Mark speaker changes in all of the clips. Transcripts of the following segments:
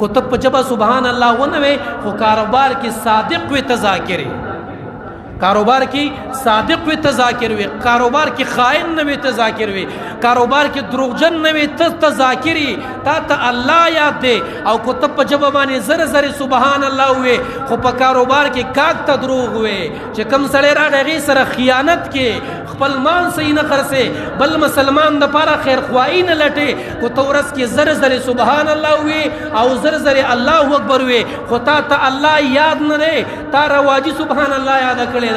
Speaker 1: کو ته په جبه سبحان الله ونه وي خو کاروبار کې صادق وي ته ذاکر کاروبار کې صادق وي ته ذاکر وي کاروبار کې خائن نه وي ته ذاکر وي کاروبار کې دروغجن نه وي ته ذاکري ته الله یاد دی او کو ته په جبه باندې زره زره سبحان الله وي خو په کاروبار کې کاک ته دروغ وي چې کم سړی راغی سره خیانت کې خپل مان صحیح نه خرڅه بل مسلمان د پاره خیر خوایي نه لټي کو ته ورس کې زره زره سبحان الله وي او زره زره الله اکبر وي خو ته الله یاد نه لري تا رواجی سبحان الله یاد کړي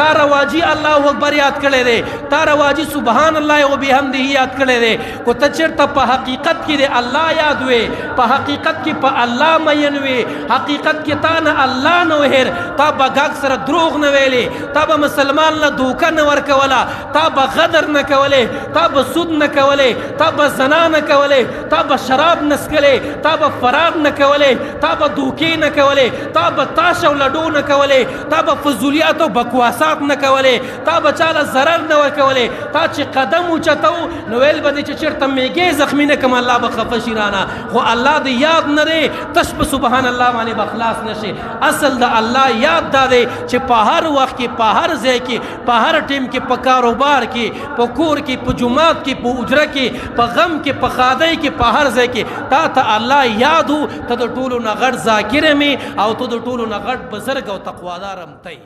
Speaker 1: تا رواجی الله اکبر یاد کړي دي تا رواجی سبحان الله او بحمده یاد کړي دي کو ته چرته په حقیقت کې دي الله یاد وي په حقیقت کې په الله مین وي حقیقت کې تا نه الله نه وهر تا بغاک سره دروغ نه ویلي تا به مسلمان له دوکه نه ورکولا تا به غدر نه کولې تا به سود نه کولې تا به زنا نه کولې تا به شراب نه څکلې تا به فرار نه کولې تا به دوکې نه کولې تا به تاش او لډو نه کولې تا به فضولیات او بکواسات نه کولې تا به چاله ضرر نه ورکولې تا چې قدم اوچتو نو ویل به چې چېرته میږې زخمي نه کړم الله به خفه شي رانه خو الله دې یاد نه دی تش په سبحان الله باندې به خلاص نه شي اصل د الله یاد دا دی چې په هر وخت کې په هر ځای کې په هر ټیم کې په کاروبار کې په کور کې په جومات کې په اجره کې په غم کې په ښادۍ کې په هر ځای کې ته الله یاد ته د ټولو نه غټ ذاکر مې او ته د ټولو نه غټ بزرګ او تقوادار هم تی